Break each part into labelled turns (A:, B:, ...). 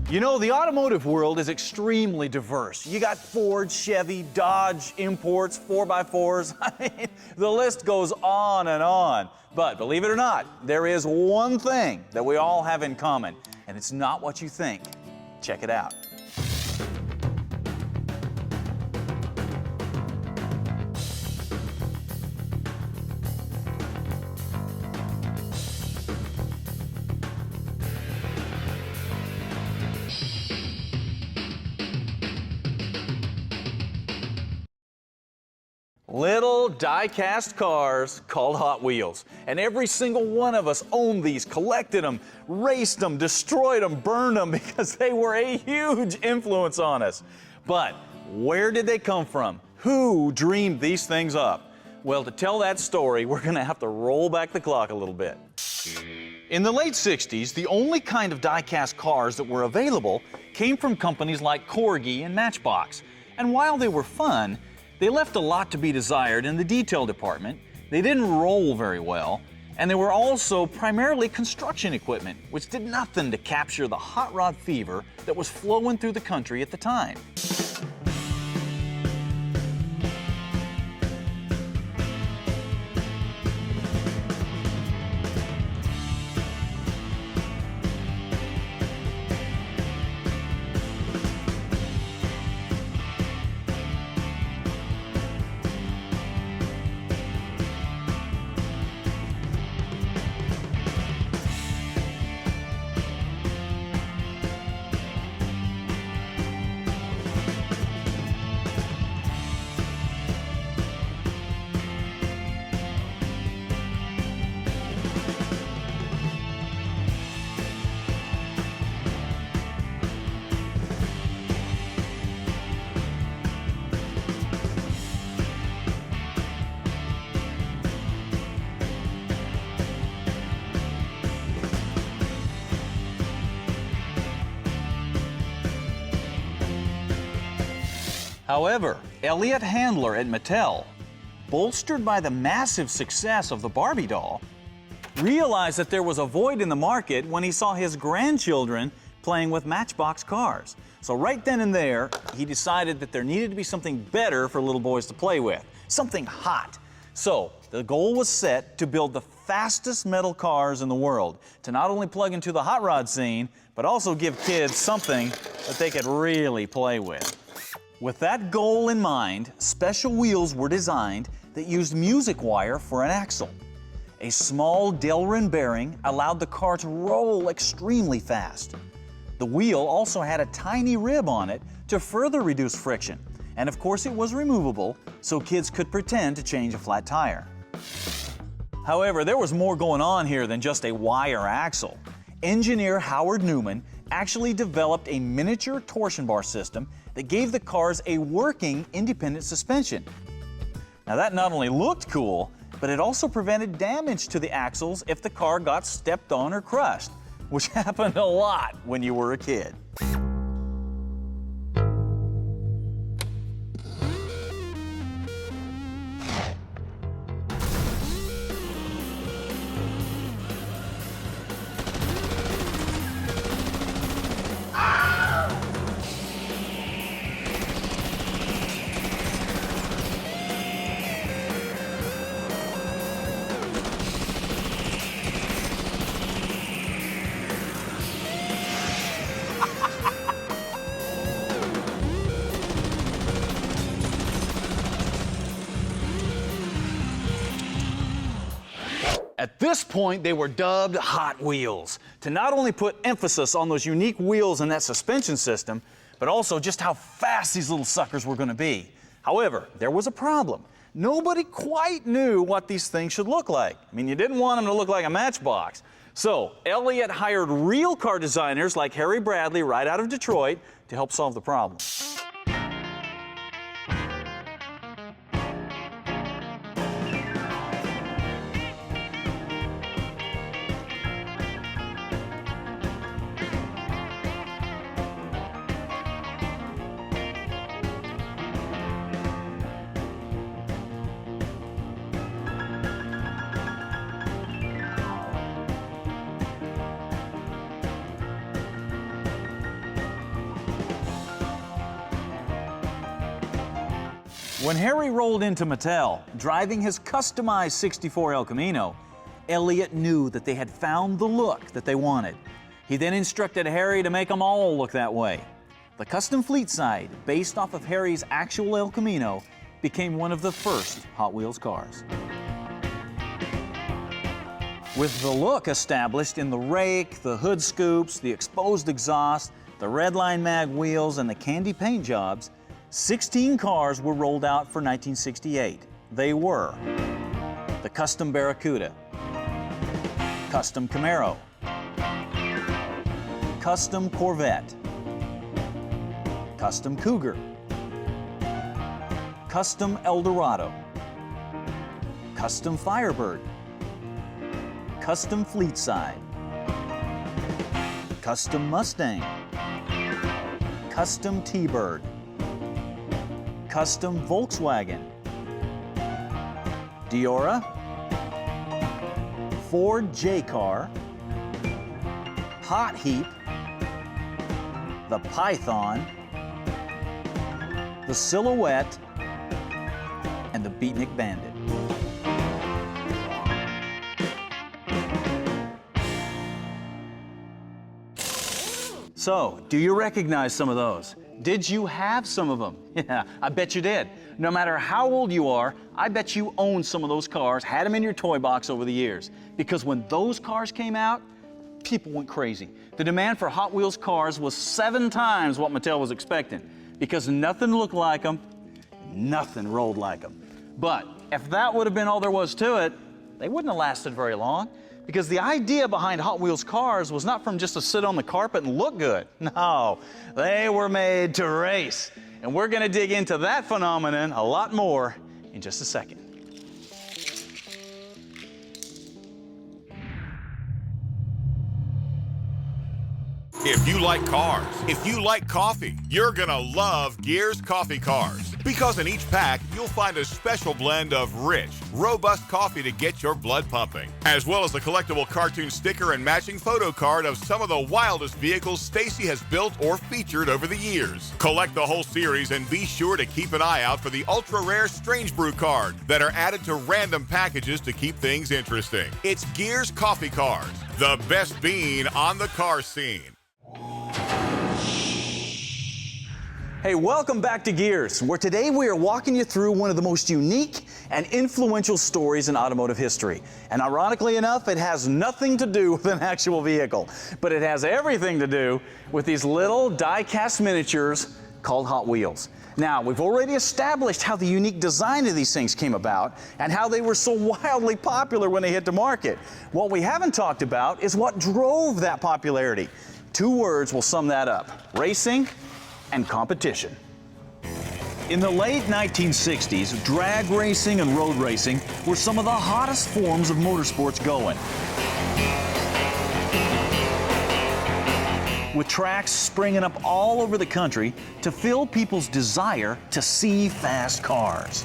A: You know, the automotive world is extremely diverse. You got Ford, Chevy, Dodge, imports, 4x4s. I mean, the list goes on and on. But believe it or not, there is one thing that we all have in common, and it's not what you think. Check it out. Little die-cast cars called Hot Wheels. And every single one of us owned these, collected them, raced them, destroyed them, burned them because they were a huge influence on us. But where did they come from? Who dreamed these things up? Well, to tell that story, we're going to have to roll back the clock a little bit. In the late 60s, the only kind of die-cast cars that were available came from companies like Corgi and Matchbox. And while they were fun, they left a lot to be desired in the detail department, they didn't roll very well, and they were also primarily construction equipment, which did nothing to capture the hot rod fever that was flowing through the country at the time. However, Elliott Handler at Mattel, bolstered by the massive success of the Barbie doll, realized that there was a void in the market when he saw his grandchildren playing with Matchbox cars. So right then and there, he decided that there needed to be something better for little boys to play with, something hot. So the goal was set to build the fastest metal cars in the world, to not only plug into the hot rod scene, but also give kids something that they could really play with. With that goal in mind, special wheels were designed that used music wire for an axle. A small Delrin bearing allowed the car to roll extremely fast. The wheel also had a tiny rib on it to further reduce friction. And of course it was removable, so kids could pretend to change a flat tire. However, there was more going on here than just a wire axle. Engineer Howard Newman actually developed a miniature torsion bar system that gave the cars a working independent suspension. Now that not only looked cool, but it also prevented damage to the axles if the car got stepped on or crushed, which happened a lot when you were a kid. At this point, they were dubbed Hot Wheels, to not only put emphasis on those unique wheels and that suspension system, but also just how fast these little suckers were going to be. However, there was a problem. Nobody quite knew what these things should look like. I mean, you didn't want them to look like a Matchbox. So Elliott hired real car designers like Harry Bradley right out of Detroit to help solve the problem. When Harry rolled into Mattel, driving his customized 64 El Camino, Elliott knew that they had found the look that they wanted. He then instructed Harry to make them all look that way. The custom fleet side, based off of Harry's actual El Camino, became one of the first Hot Wheels cars. With the look established in the rake, the hood scoops, the exposed exhaust, the redline mag wheels, and the candy paint jobs, 16 cars were rolled out for 1968. They were the Custom Barracuda, Custom Camaro, Custom Corvette, Custom Cougar, Custom Eldorado, Custom Firebird, Custom Fleetside, Custom Mustang, Custom T-Bird, Custom Volkswagen, Diora, Ford J-Car, Hot Heap, the Python, the Silhouette, and the Beatnik Bandit. So, do you recognize some of those? Did you have some of them? Yeah, I bet you did. No matter how old you are, I bet you owned some of those cars, had them in your toy box over the years. Because when those cars came out, people went crazy. The demand for Hot Wheels cars was 7 times what Mattel was expecting, because nothing looked like them, nothing rolled like them. But if that would have been all there was to it, they wouldn't have lasted very long. Because the idea behind Hot Wheels cars was not from just to sit on the carpet and look good. No, they were made to race. And we're going to dig into that phenomenon a lot more in just a second.
B: If you like cars, if you like coffee, you're gonna love Gearz coffee cars. Because in each pack, you'll find a special blend of rich, robust coffee to get your blood pumping, as well as a collectible cartoon sticker and matching photo card of some of the wildest vehicles Stacey has built or featured over the years. Collect the whole series and be sure to keep an eye out for the ultra-rare Strange Brew card that are added to random packages to keep things interesting. It's Gearz coffee cars, the best bean on the car scene.
A: Hey, welcome back to Gearz, where today we are walking you through one of the most unique and influential stories in automotive history. And ironically enough, it has nothing to do with an actual vehicle, but it has everything to do with these little die-cast miniatures called Hot Wheels. Now, we've already established how the unique design of these things came about and how they were so wildly popular when they hit the market. What we haven't talked about is what drove that popularity. 2 words will sum that up: racing and competition. In the late 1960s, drag racing and road racing were some of the hottest forms of motorsports going. With tracks springing up all over the country to fill people's desire to see fast cars.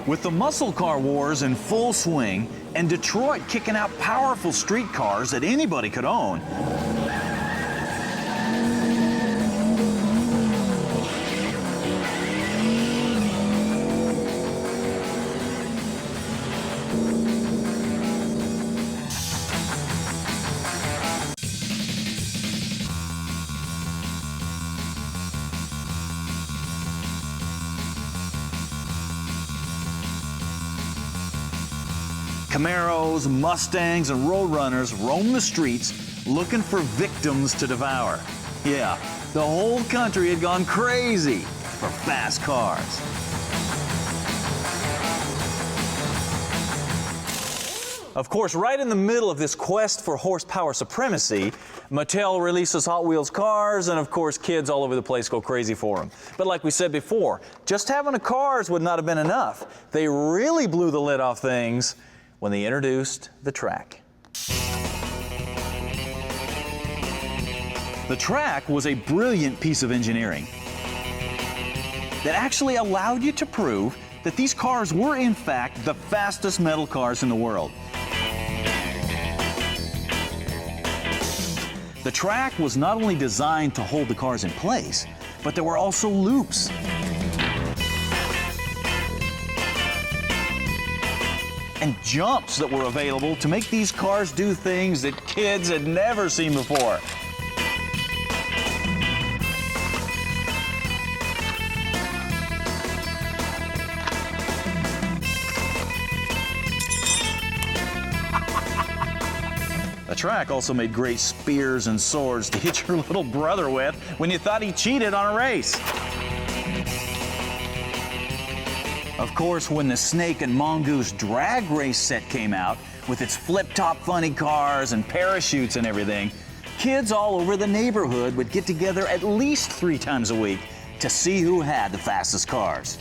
A: With the muscle car wars in full swing and Detroit kicking out powerful street cars that anybody could own, Camaros, Mustangs, and Roadrunners roam the streets looking for victims to devour. Yeah, the whole country had gone crazy for fast cars. Of course, right in the middle of this quest for horsepower supremacy, Mattel releases Hot Wheels cars, and of course, kids all over the place go crazy for them. But like we said before, just having a cars would not have been enough. They really blew the lid off things when they introduced the track. The track was a brilliant piece of engineering that actually allowed you to prove that these cars were in fact the fastest metal cars in the world. The track was not only designed to hold the cars in place, but there were also loops. And jumps that were available to make these cars do things that kids had never seen before. The track also made great spears and swords to hit your little brother with when you thought he cheated on a race. Of course, when the Snake and Mongoose drag race set came out, with its flip-top funny cars and parachutes and everything, kids all over the neighborhood would get together at least 3 times a week to see who had the fastest cars.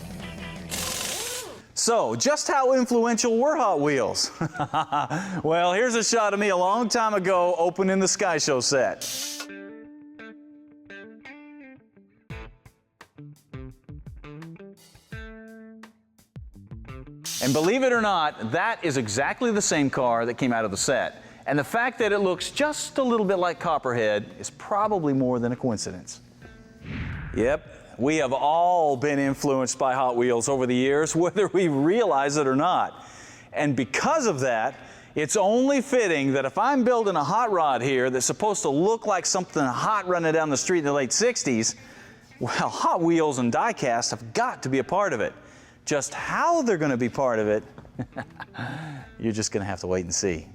A: So, just how influential were Hot Wheels? Well, here's a shot of me a long time ago opening the Sky Show set. And believe it or not, that is exactly the same car that came out of the set. And the fact that it looks just a little bit like Copperhead is probably more than a coincidence. Yep. We have all been influenced by Hot Wheels over the years, whether we realize it or not. And because of that, it's only fitting that if I'm building a hot rod here that's supposed to look like something hot running down the street in the late 60s, well, Hot Wheels and die-cast have got to be a part of it. Just how they're going to be part of it, you're just going to have to wait and see.